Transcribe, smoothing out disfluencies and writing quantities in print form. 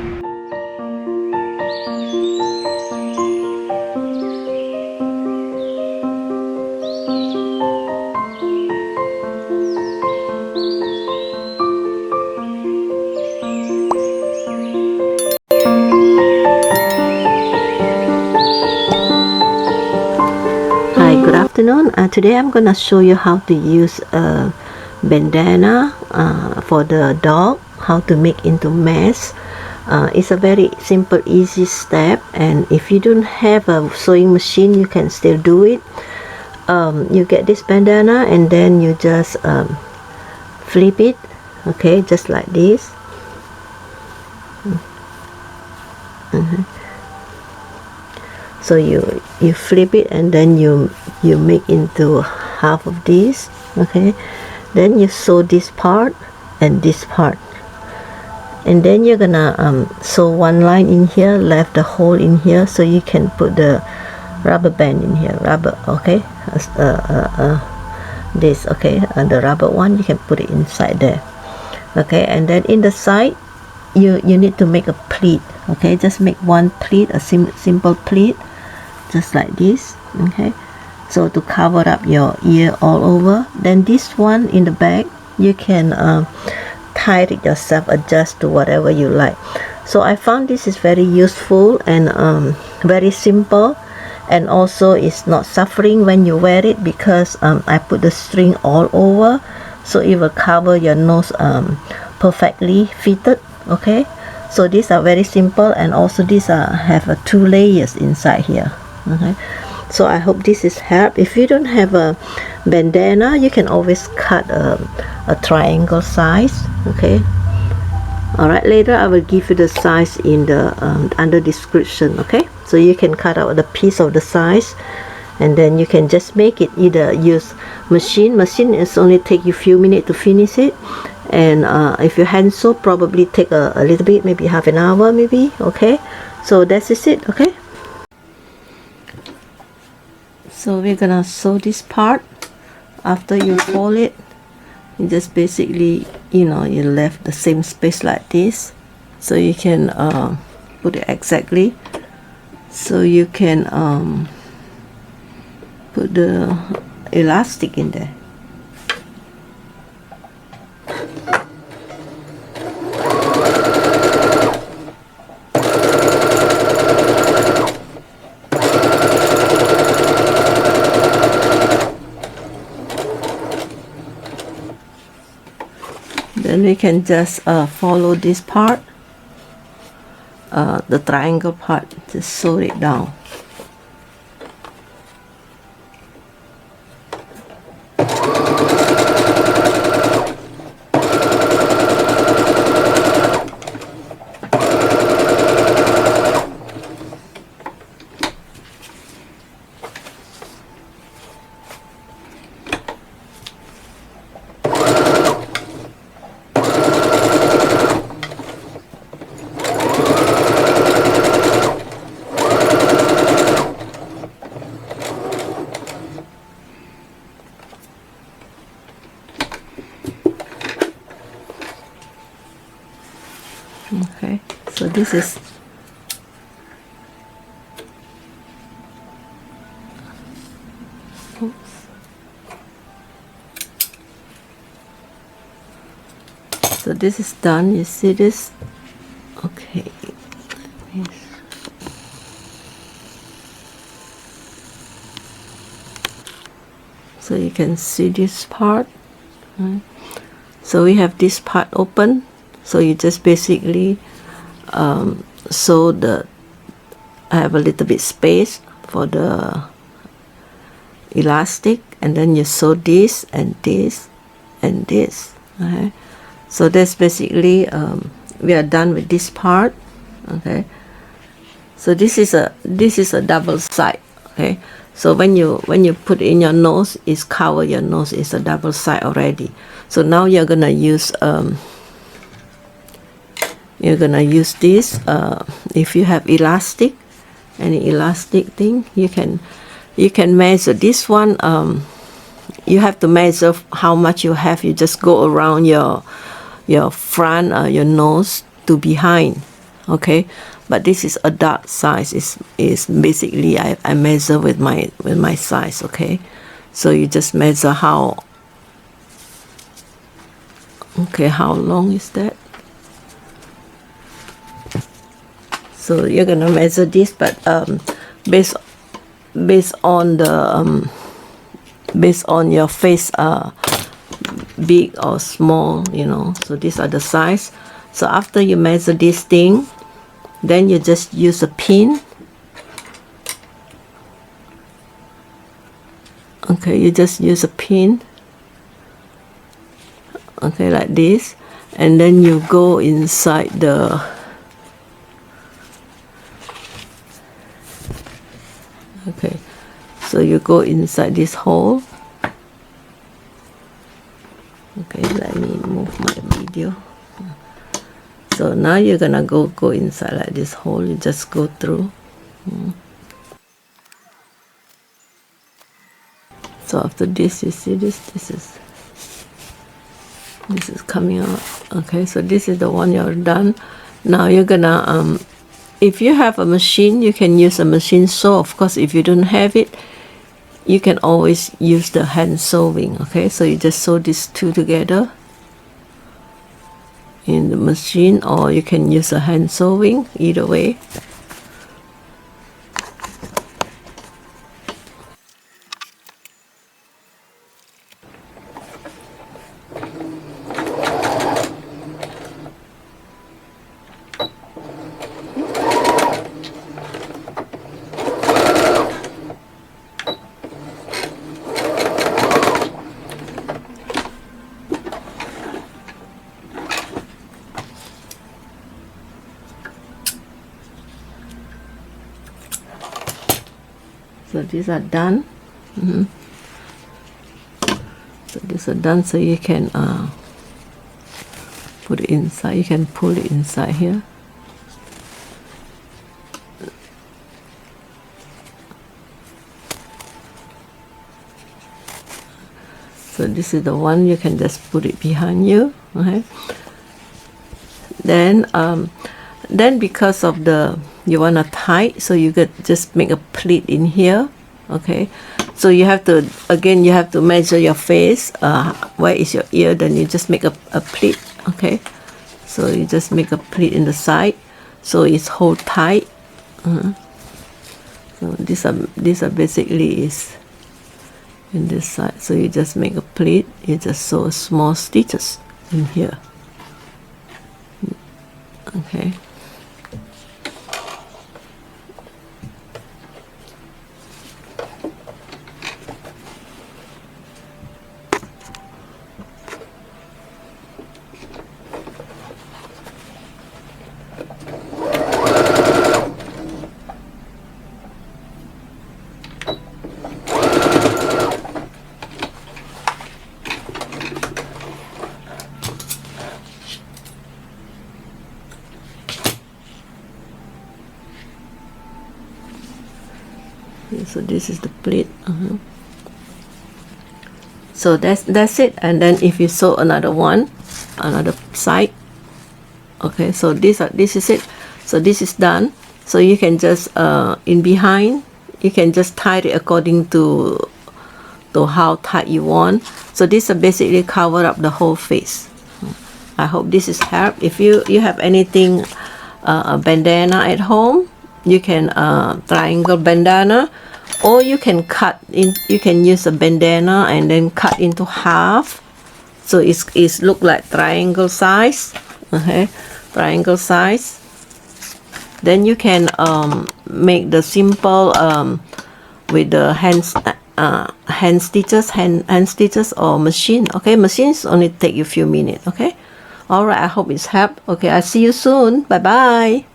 Good afternoon. Today I'm gonna show you how to use a bandana for the dog, how to make into mask. It's a very simple, easy step, and if you don't have a sewing machine, you can still do it. You get this bandana and then you just flip it, okay, just like this. So you flip it and then you make into half of this, okay. Then you sew this part and this part, and then you're gonna sew one line in here, left the hole in here, so you can put the rubber band in here, rubber, okay. This, okay, and the rubber one you can put it inside there, okay. And then in the side you need to make a pleat, okay. Just make one pleat, a simple pleat, just like this, okay. So to cover up your ear all over. Then this one in the back you can tie it yourself, adjust to whatever you like. So I found this is very useful and very simple, and also it's not suffering when you wear it, because I put the string all over, so it will cover your nose perfectly fitted, okay. So these are very simple, and also these have 2 layers inside here, okay. So I hope this is help. If you don't have a bandana, you can always cut a triangle size, okay. All right, later I will give you the size in the under description, okay. So you can cut out the piece of the size, and then you can just make it. Either use machine is only take you few minutes to finish it, and if you hand sew, probably take a little bit, maybe half an hour maybe, okay. So that is it, okay. So we're gonna sew this part. After you fold it, you just basically, you left the same space like this, so you can put it exactly, so you can put the elastic in there. Then we can just follow this part, the triangle part, just sew it down. Okay, so this is so this is done. You see this? Okay, so you can see this part, right? So we have this part open, so you just basically sew the, I have a little bit space for the elastic, and then you sew this and this and this, okay. So that's basically we are done with this part, okay. So this is a double side, okay. So when you put in your nose, it's cover your nose, is a double side already. So now you're gonna use this. If you have elastic, any elastic thing, you can measure this one. You have to measure how much you have. You just go around your front, your nose to behind, okay, but this is a dark size. Is basically I measure with my size, okay. So you just measure how long is that. So you're gonna measure this, but based on the based on your face big or small, you know. So these are the size. So after you measure this thing, then you just use a pin. Okay, you just use a pin, okay, like this, and then you go inside the okay, so you go inside this hole. Okay, let me move my video. So now you're gonna go inside like this hole. You just go through. So after this, you see this is coming out. Okay, so this is the one you're done. Now you're gonna if you have a machine, you can use a machine sew. Of course, if you don't have it, you can always use the hand sewing. Okay, so you just sew these two together in the machine, or you can use a hand sewing, either way. So these are done. So these are done, so you can put it inside. You can pull it inside here. So this is the one, you can just put it behind you. Okay. Then because of the you want to tie, so you could just make a pleat in here. Okay, so you have to, again, you have to measure your face, where is your ear, then you just make a pleat. Okay, so you just make a pleat in the side, so it's hold tight. So these are basically is in this side, so you just make a pleat, you just sew small stitches in here. Okay. So this is the pleat. So that's it. And then if you sew another one, another side, okay, so this is it. So this is done. So you can just in behind, you can just tie it according to how tight you want. So this will basically cover up the whole face. I hope this is help. If you have anything a bandana at home, you can triangle bandana, or you can cut in, you can use a bandana and then cut into half, so it's look like triangle size. Okay, triangle size. Then you can make the simple with the hand stitches or machine. Okay, machines only take you a few minutes. Okay, all right, I hope it's helped. Okay, I'll see you soon. Bye bye.